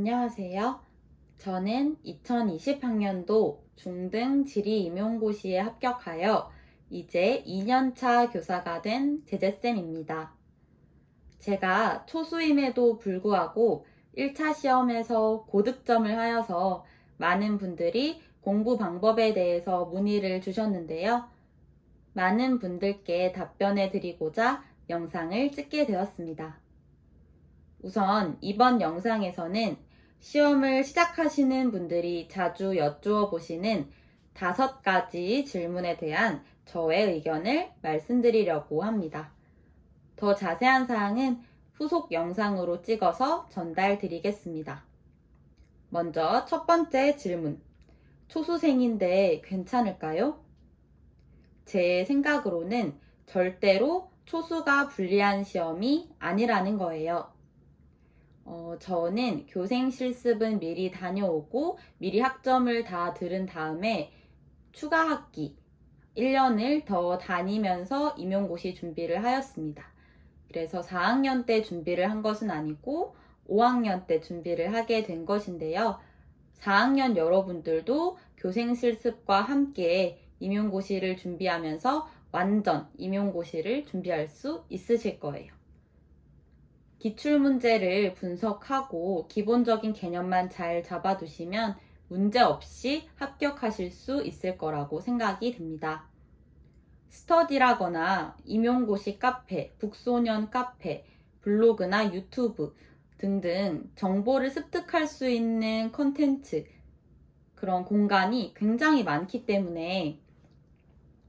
안녕하세요. 저는 2020학년도 중등 지리임용고시에 합격하여 이제 2년차 교사가 된 제재쌤입니다. 제가 초수임에도 불구하고 1차 시험에서 고득점을 하여서 많은 분들이 공부 방법에 대해서 문의를 주셨는데요. 많은 분들께 답변해 드리고자 영상을 찍게 되었습니다. 우선 이번 영상에서는 시험을 시작하시는 분들이 자주 여쭈어 보시는 5가지 질문에 대한 저의 의견을 말씀드리려고 합니다. 더 자세한 사항은 후속 영상으로 찍어서 전달 드리겠습니다. 먼저 첫 번째 질문. 초수생인데 괜찮을까요? 제 생각으로는 절대로 초수가 불리한 시험이 아니라는 거예요. 저는 교생 실습은 미리 다녀오고 미리 학점을 다 들은 다음에 추가 학기 1년을 더 다니면서 임용고시 준비를 하였습니다. 그래서 4학년 때 준비를 한 것은 아니고 5학년 때 준비를 하게 된 것인데요. 4학년 여러분들도 교생 실습과 함께 임용고시를 준비하면서 완전 임용고시를 준비할 수 있으실 거예요. 기출문제를 분석하고 기본적인 개념만 잘 잡아두시면 문제없이 합격하실 수 있을 거라고 생각이 듭니다. 스터디라거나 임용고시 카페, 북소년 카페, 블로그나 유튜브 등등 정보를 습득할 수 있는 컨텐츠, 그런 공간이 굉장히 많기 때문에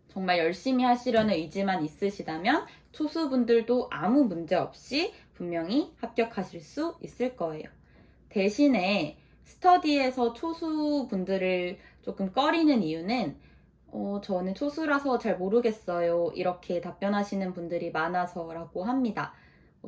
정말 열심히 하시려는 의지만 있으시다면 초수분들도 아무 문제 없이 분명히 합격하실 수 있을 거예요. 대신에 스터디에서 초수분들을 조금 꺼리는 이유는 저는 초수라서 잘 모르겠어요. 이렇게 답변하시는 분들이 많아서라고 합니다.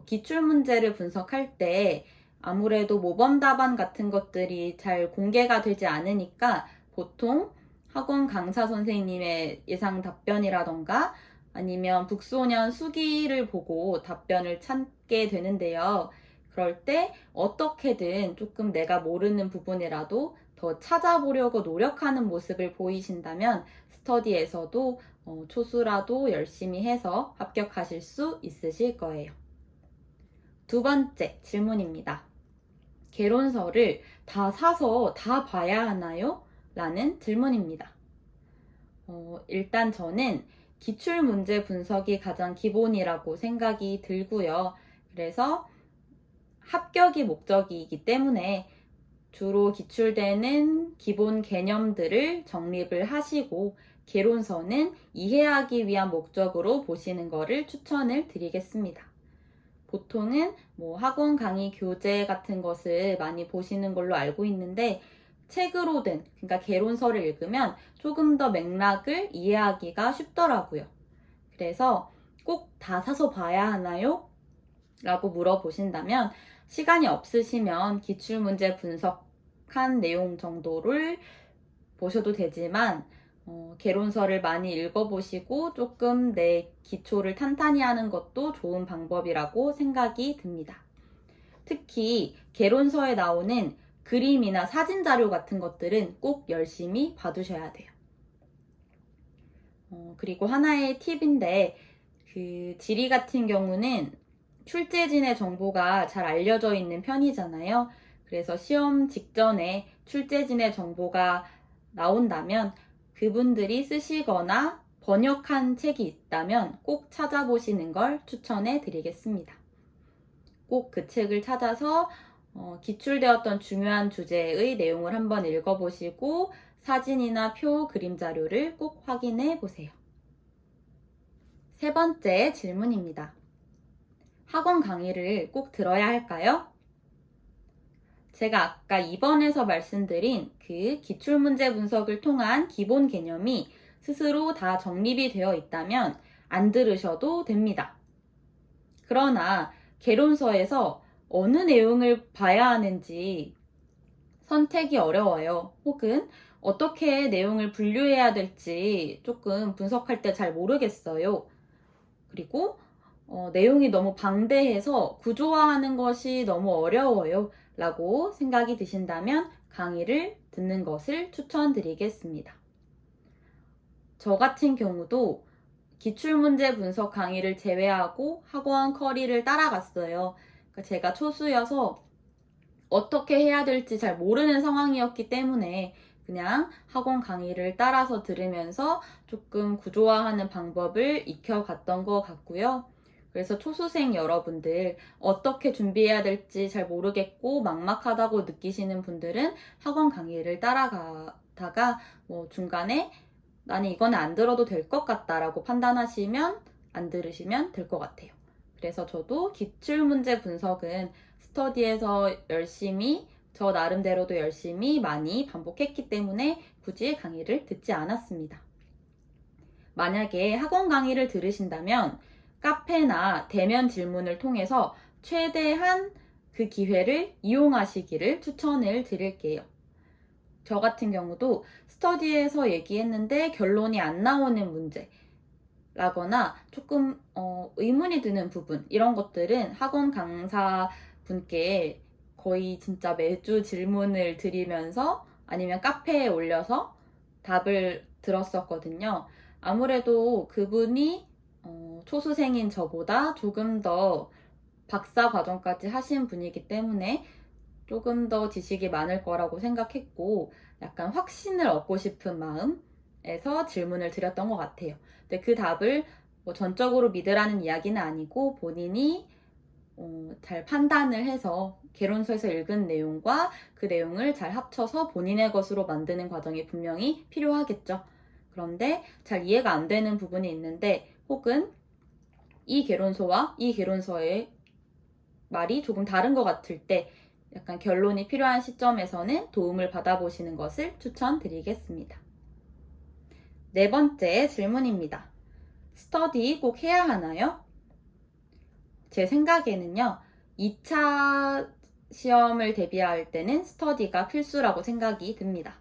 기출문제를 분석할 때 아무래도 모범 답안 같은 것들이 잘 공개가 되지 않으니까 보통 학원 강사 선생님의 예상 답변이라던가 아니면 북소년 수기를 보고 답변을 찾게 되는데요. 그럴 때 어떻게든 조금 내가 모르는 부분이라도 더 찾아보려고 노력하는 모습을 보이신다면 스터디에서도 초수라도 열심히 해서 합격하실 수 있으실 거예요. 두 번째 질문입니다. 개론서를 다 사서 다 봐야 하나요? 라는 질문입니다. 일단 저는 기출문제 분석이 가장 기본이라고 생각이 들고요. 그래서 합격이 목적이기 때문에 주로 기출되는 기본 개념들을 정립을 하시고 개론서는 이해하기 위한 목적으로 보시는 것을 추천을 드리겠습니다. 보통은 학원 강의 교재 같은 것을 많이 보시는 걸로 알고 있는데 책으로 된, 그러니까 개론서를 읽으면 조금 더 맥락을 이해하기가 쉽더라고요. 그래서 꼭 다 사서 봐야 하나요? 라고 물어보신다면 시간이 없으시면 기출문제 분석한 내용 정도를 보셔도 되지만 개론서를 많이 읽어보시고 조금 내 기초를 탄탄히 하는 것도 좋은 방법이라고 생각이 듭니다. 특히 개론서에 나오는 그림이나 사진 자료 같은 것들은 꼭 열심히 봐두셔야 돼요. 그리고 하나의 팁인데 지리 같은 경우는 출제진의 정보가 잘 알려져 있는 편이잖아요. 그래서 시험 직전에 출제진의 정보가 나온다면 그분들이 쓰시거나 번역한 책이 있다면 꼭 찾아보시는 걸 추천해 드리겠습니다. 꼭 그 책을 찾아서 기출되었던 중요한 주제의 내용을 한번 읽어보시고 사진이나 표, 그림 자료를 꼭 확인해 보세요. 세 번째 질문입니다. 학원 강의를 꼭 들어야 할까요? 제가 아까 2번에서 말씀드린 그 기출문제 분석을 통한 기본 개념이 스스로 다 정립이 되어 있다면 안 들으셔도 됩니다. 그러나 개론서에서 어느 내용을 봐야 하는지 선택이 어려워요. 혹은 어떻게 내용을 분류해야 될지 조금 분석할 때 잘 모르겠어요. 그리고 내용이 너무 방대해서 구조화하는 것이 너무 어려워요 라고 생각이 드신다면 강의를 듣는 것을 추천드리겠습니다. 저 같은 경우도 기출문제 분석 강의를 제외하고 학원 커리를 따라갔어요. 그러니까 제가 초수여서 어떻게 해야 될지 잘 모르는 상황이었기 때문에 그냥 학원 강의를 따라서 들으면서 조금 구조화하는 방법을 익혀갔던 것 같고요. 그래서 초수생 여러분들 어떻게 준비해야 될지 잘 모르겠고 막막하다고 느끼시는 분들은 학원 강의를 따라가다가 중간에 나는 이거는 안 들어도 될 것 같다라고 판단하시면 안 들으시면 될 것 같아요. 그래서 저도 기출문제 분석은 스터디에서 열심히 저 나름대로도 열심히 많이 반복했기 때문에 굳이 강의를 듣지 않았습니다. 만약에 학원 강의를 들으신다면 카페나 대면 질문을 통해서 최대한 그 기회를 이용하시기를 추천을 드릴게요. 저 같은 경우도 스터디에서 얘기했는데 결론이 안 나오는 문제 라거나 조금 의문이 드는 부분 이런 것들은 학원 강사 분께 거의 진짜 매주 질문을 드리면서 아니면 카페에 올려서 답을 들었었거든요. 아무래도 그분이 초수생인 저보다 조금 더 박사 과정까지 하신 분이기 때문에 조금 더 지식이 많을 거라고 생각했고 약간 확신을 얻고 싶은 마음에서 질문을 드렸던 것 같아요. 근데 그 답을 전적으로 믿으라는 이야기는 아니고 본인이 잘 판단을 해서 개론서에서 읽은 내용과 그 내용을 잘 합쳐서 본인의 것으로 만드는 과정이 분명히 필요하겠죠. 그런데 잘 이해가 안 되는 부분이 있는데 혹은 이 개론서와 이 개론서의 말이 조금 다른 것 같을 때 약간 결론이 필요한 시점에서는 도움을 받아보시는 것을 추천드리겠습니다. 네 번째 질문입니다. 스터디 꼭 해야 하나요? 제 생각에는요, 2차 시험을 대비할 때는 스터디가 필수라고 생각이 듭니다.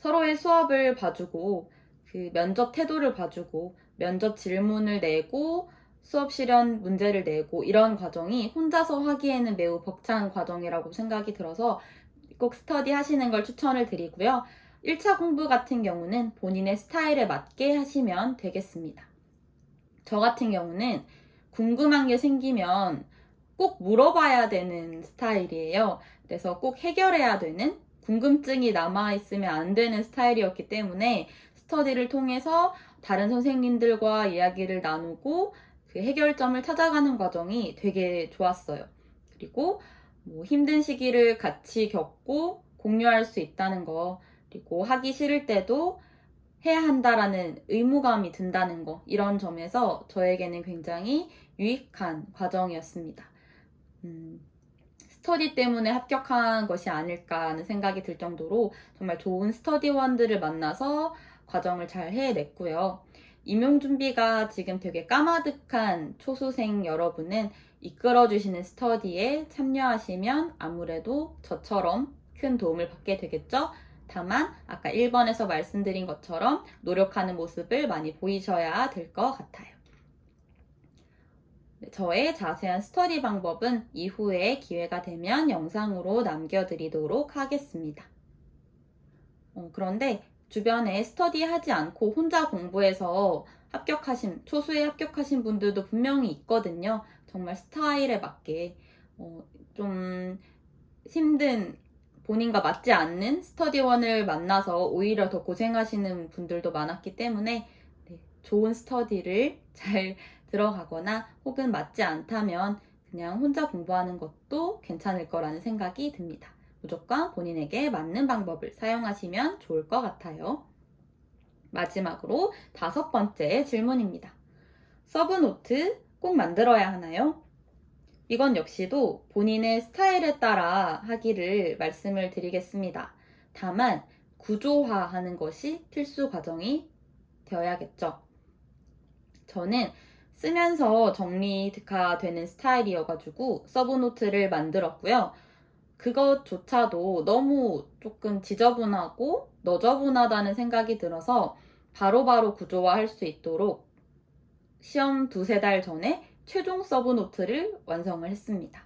서로의 수업을 봐주고, 그 면접 태도를 봐주고, 면접 질문을 내고, 수업 실현 문제를 내고, 이런 과정이 혼자서 하기에는 매우 벅찬 과정이라고 생각이 들어서 꼭 스터디 하시는 걸 추천을 드리고요. 1차 공부 같은 경우는 본인의 스타일에 맞게 하시면 되겠습니다. 저 같은 경우는 궁금한 게 생기면 꼭 물어봐야 되는 스타일이에요. 그래서 꼭 해결해야 되는 궁금증이 남아있으면 안 되는 스타일이었기 때문에 스터디를 통해서 다른 선생님들과 이야기를 나누고 그 해결점을 찾아가는 과정이 되게 좋았어요. 그리고 힘든 시기를 같이 겪고 공유할 수 있다는 거, 그리고 하기 싫을 때도 해야 한다라는 의무감이 든다는 거, 이런 점에서 저에게는 굉장히 유익한 과정이었습니다. 스터디 때문에 합격한 것이 아닐까 하는 생각이 들 정도로 정말 좋은 스터디원들을 만나서 과정을 잘 해냈고요. 임용 준비가 지금 되게 까마득한 초수생 여러분은 이끌어주시는 스터디에 참여하시면 아무래도 저처럼 큰 도움을 받게 되겠죠? 다만 아까 1번에서 말씀드린 것처럼 노력하는 모습을 많이 보이셔야 될 것 같아요. 저의 자세한 스터디 방법은 이후에 기회가 되면 영상으로 남겨드리도록 하겠습니다. 그런데 주변에 스터디 하지 않고 혼자 공부해서 초수에 합격하신 분들도 분명히 있거든요. 정말 스타일에 맞게 좀 힘든 본인과 맞지 않는 스터디원을 만나서 오히려 더 고생하시는 분들도 많았기 때문에 좋은 스터디를 잘 들어가거나 혹은 맞지 않다면 그냥 혼자 공부하는 것도 괜찮을 거라는 생각이 듭니다. 무조건 본인에게 맞는 방법을 사용하시면 좋을 것 같아요. 마지막으로 5번째 질문입니다. 서브노트 꼭 만들어야 하나요? 이건 역시도 본인의 스타일에 따라 하기를 말씀을 드리겠습니다. 다만 구조화하는 것이 필수 과정이 되어야겠죠. 저는 쓰면서 정리가 되는 스타일이어가지고 서브노트를 만들었고요. 그것조차도 너무 조금 지저분하고 너저분하다는 생각이 들어서 바로바로 구조화할 수 있도록 시험 2-3달 전에 최종 서브노트를 완성을 했습니다.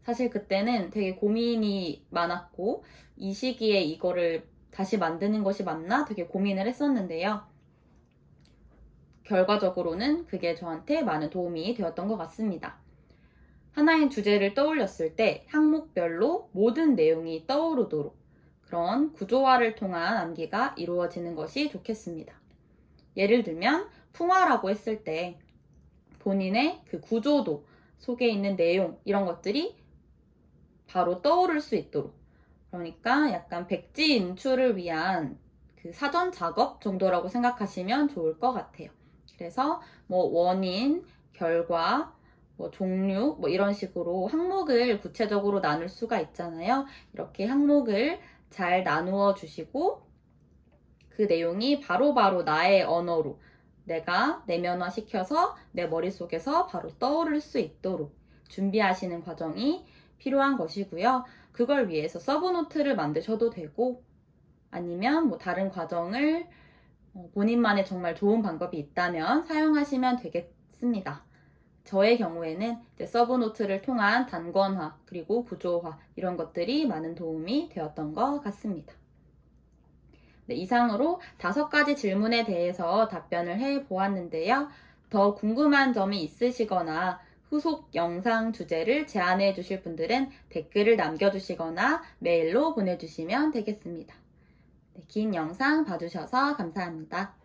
사실 그때는 되게 고민이 많았고 이 시기에 이거를 다시 만드는 것이 맞나 되게 고민을 했었는데요. 결과적으로는 그게 저한테 많은 도움이 되었던 것 같습니다. 하나의 주제를 떠올렸을 때 항목별로 모든 내용이 떠오르도록 그런 구조화를 통한 암기가 이루어지는 것이 좋겠습니다. 예를 들면 풍화라고 했을 때 본인의 그 구조도, 속에 있는 내용 이런 것들이 바로 떠오를 수 있도록, 그러니까 약간 백지 인출을 위한 그 사전 작업 정도라고 생각하시면 좋을 것 같아요. 그래서 뭐 원인, 결과, 뭐 종류 뭐 이런 식으로 항목을 구체적으로 나눌 수가 있잖아요. 이렇게 항목을 잘 나누어 주시고 그 내용이 바로바로 나의 언어로 내가 내면화 시켜서 내 머릿속에서 바로 떠오를 수 있도록 준비하시는 과정이 필요한 것이고요. 그걸 위해서 서브노트를 만드셔도 되고 아니면 뭐 다른 과정을 본인만의 정말 좋은 방법이 있다면 사용하시면 되겠습니다. 저의 경우에는 이제 서브노트를 통한 단권화 그리고 구조화 이런 것들이 많은 도움이 되었던 것 같습니다. 네, 이상으로 5가지 질문에 대해서 답변을 해 보았는데요. 더 궁금한 점이 있으시거나 후속 영상 주제를 제안해 주실 분들은 댓글을 남겨주시거나 메일로 보내주시면 되겠습니다. 네, 긴 영상 봐주셔서 감사합니다.